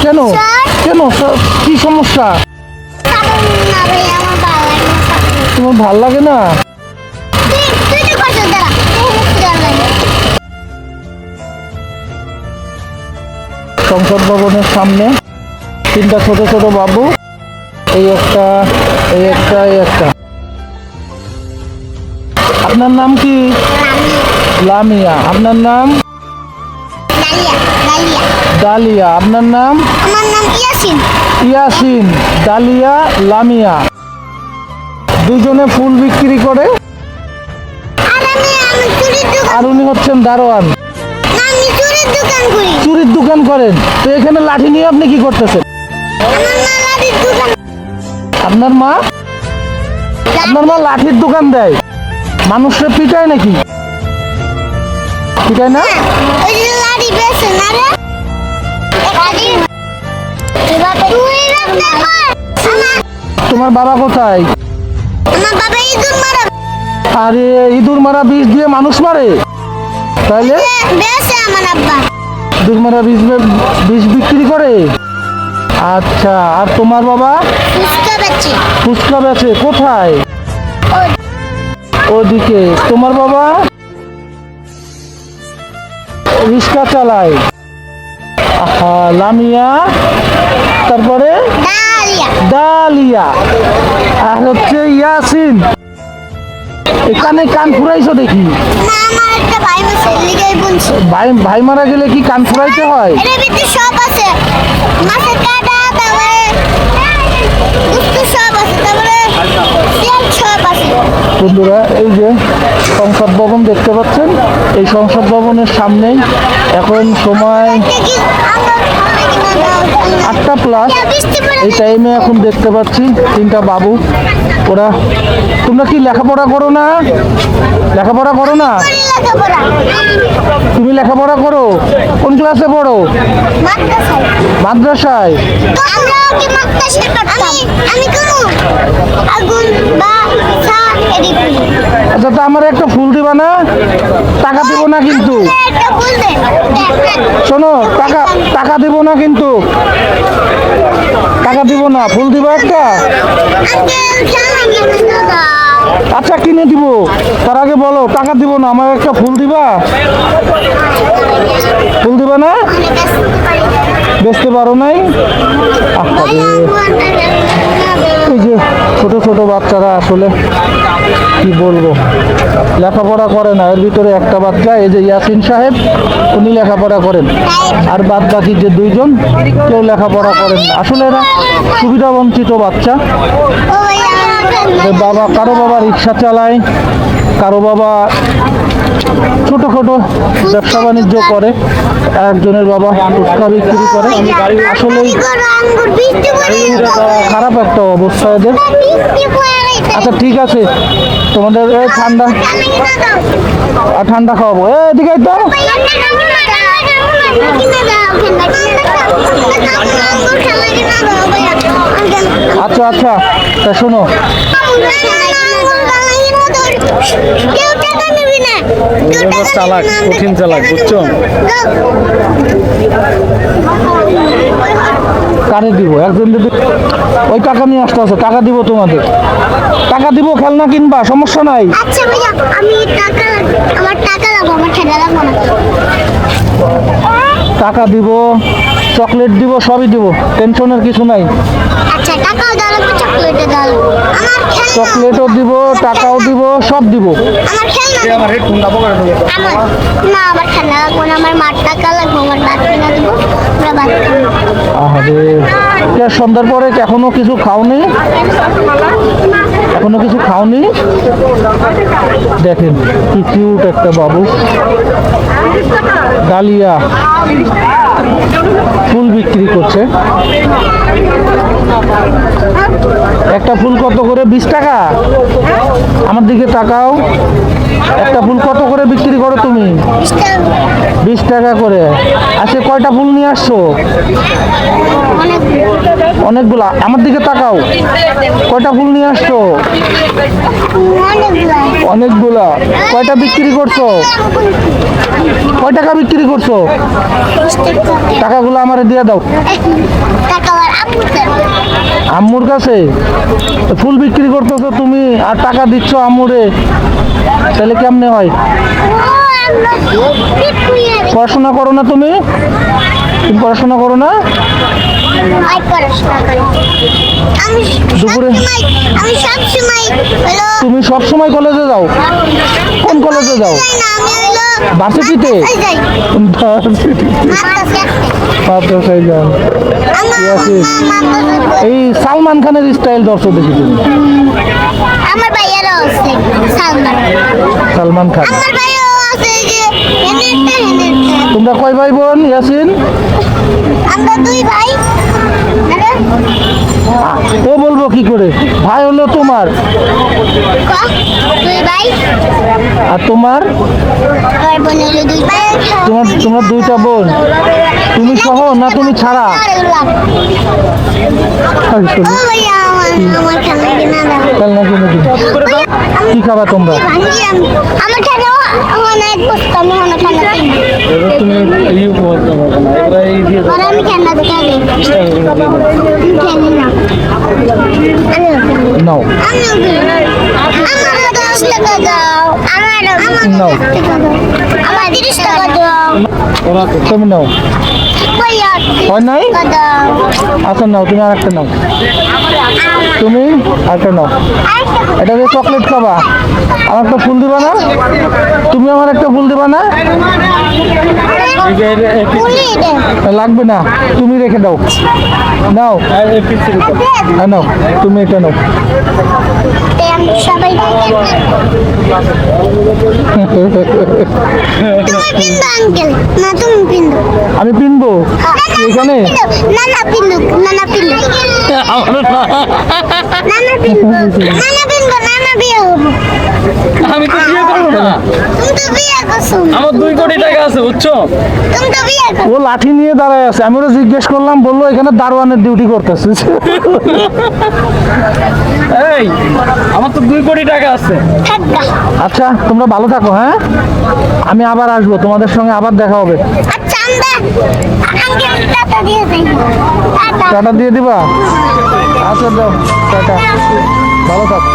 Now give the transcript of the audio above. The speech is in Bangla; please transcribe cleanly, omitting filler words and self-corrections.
কেন কেন কি সমস্যা? তোমার ভাল লাগে না? সংসদ ভবনের সামনে তিনটা ছোট ছোট বাবু, এই একটা এই একটা এই একটা। আপনার নাম কি? লামিয়া। আপনার নাম? ডালিয়া। আপনার নাম? ইয়াসিন। ডালিয়া, লামিয়া দুজনে ফুল বিক্রি করে, আর উনি হচ্ছেন দারোয়ান। চুরির দোকান করেন? তো এখানে লাঠি নিয়ে আপনি কি করতেছেন? আপনার মা লাঠির দোকান দেয়? মানুষের পিটায় নাকি? পিটায় না? তোমার বাবা কোথায়? আরে ইঁদুর মারা বিষ দিয়ে মানুষ মারে? তাহলে ইঁদুর মারা বিষ বিক্রি করে? আচ্ছা। আর তোমার বাবা? ফুচকা বেচে। কোথায়? ওদিকে। তোমার বাবা রিক্সা চালায়। আহা, লামিয়া, তারপরে ডালিয়া, আর হচ্ছে ইয়াসিন। এখানে কান ফুরাইছো দেখি। ভাই মারা গেলে কি কান ফুরাইতে হয়? বন্ধুরা, এই যে সংসদ ভবন দেখতে পাচ্ছেন, এই সংসদ ভবনের সামনেই এখন সময় 8টা+। এই টাইমে এখন দেখতে পাচ্ছি তিনটা বাবু। ওরা, তোমরা কি লেখাপড়া করো না? লেখাপড়া করো না? তুমি লেখাপড়া করো? কোন ক্লাসে পড়ো? মাদ্রাসায়। আচ্ছা, তো আমার একটা ফুল দিবা না? টাকা দিব না কিন্তু। শোনো, টাকা দিব না কিন্তু, টাকা দিব না, ফুল দিব একটা। আচ্ছা, কিনে দিব, তার আগে বলো টাকা দিব না, আমার একটা ফুল দিবা? ফুল দিবা না? বেচতে পারো নাই? এই যে ছোট ছোট বাচ্চারা, আসলে কি বলবো, লেখাপড়া করে না। এর ভিতরে একটা বাচ্চা, এই যে ইয়াসিন সাহেব, উনি লেখাপড়া করেন, আর বাদ বাকি যে দুইজন কেউ লেখাপড়া করেন না। আসলে এরা সুবিধা বঞ্চিত বাচ্চা। বাবা, কারো বাবা রিক্সা চালায়, কারো বাবা ছোটখাটো ব্যবসা বাণিজ্য করে, একজনের বাবা ফুচকা বিক্রি করে। আসলে খারাপ একটা অবস্থা এদের। আচ্ছা, ঠিক আছে, তোমাদের ঠান্ডা খাওয়াবো। এদিকে তো আচ্ছা আচ্ছা, তা শোনো, চালাক, কঠিন চালাক, বুঝছো? কারে দিব? একজন যদি ওই টাকা নিয়ে আসতে আছে, টাকা দিব তোমাদের, টাকা দিব, খেলনা কিনবা, সমস্যা নাই। টাকা দিব, চকলেট দিব, সবই দিব, টেনশনের কিছু নাই। চকলেটও দিব, টাকাও দিব, সব দিব। সন্ধ্যার পরে এখনো কিছু খাওনি? এখনো কিছু খাওনি? দেখেন কি কিউট একটা বাবু। ডালিয়া ফুল বিক্রি করছে। একটা ফুল কত করে? 20 টাকা। আমার দিকে তাকাও, একটা ফুল কত করে বিক্রি করো তুমি? 20 টাকা করে। আচ্ছা, কয়টা ফুল নিয়ে আসছো? অনেকগুলা। আমার দিকে তাকাও, কয়টা ফুল নিয়ে আসছো? অনেকগুলা। কয়টা বিক্রি করছো? কয় টাকা বিক্রি করছো? টাকাগুলো আমারে দিয়ে দাও। আম্মুর কাছে ফুল বিক্রি করতেছো তুমি আর টাকা দিচ্ছ আম্মুরে, তাহলে কেমনে হয়? পড়াশোনা করো না তুমি? তুমি পড়াশোনা করো না? দুপুরে তুমি সব সময় কলেজে যাও? কোন কলেজে যাও? ভার্সিটিতে? মাদ্রাসায় যাও। এই সালমান খানের স্টাইল দর্শক দেখি তুমি? আমার ভাইয়ারও আছে সালমান। সালমান খান। আমার ভাইও আছে যে হেনেতে। তোমরা কয় ভাই বোন ইয়াসিন? আমরা দুই ভাই। ও বলবো কি করে? ভাই হলো তোমার, দুই ভাই। আর তোমার? আমার বোন হলো দুই ভাই। তোমরা দুইটা বোন, তুমি সহ না তুমি ছাড়া? ও ভাইয়া আমার খানা কিনা দাও। কি খাবা তোমরা? আমার খানা অনেক বস্তু, আমি অনেক খানা আমি খানা দেখাবি খেলি না। নাও আমারও 10 টাকা দাও। আমারও নাও, 10 টাকা দাও। আমার 30 টাকা দাও। তুমি নাও। ভাইয়া হয় নাই? টাকা দাও। আচ্ছা নাও, তুমি আরেকটা নাও। তুমি আরেকটা নাও। এটা দিয়ে চকলেট খাবা। আমার একটা ফুল দিবা না? তুমি আমার একটা ফুল দিবা না? বলি দে। লাগবে না, তুমি রেখে দাও। নাও নাও, তুমি এটা নাও। সবাই তুমি পিন্দো আঙ্কেল না তুমি পিন্দো? আমি পিনবো এখানে? নানা পিন্দো নানা পিন্দো নানা পিন্দো নানা পিন্দো নানা বিয়ে হবো। আমি তো বিয়ে করবো না। তুমি তো বিয়ে করছো। আমার 2 কোটি টাকা আছে বুঝছো? তুমি তো বিয়ে করছো। ও লাঠি নিয়ে দাঁড়ায় আছে, আমি ওরা জিজ্ঞেস করলাম, বললো এখানে দারোয়ানের ডিউটি করতেছে। এই আমার তো 2 কোটি টাকা আছে। থাকা আচ্ছা তোমরা ভালো থাকো, হ্যাঁ আমি আবার আসবো, তোমাদের সঙ্গে আবার দেখা হবে। আচ্ছা আমরা আঙ্কেল টাটা দিয়ে দেই। টাটা। টাটা দিয়ে দিবা? আচ্ছা দাও টাটা, ভালো থাকো।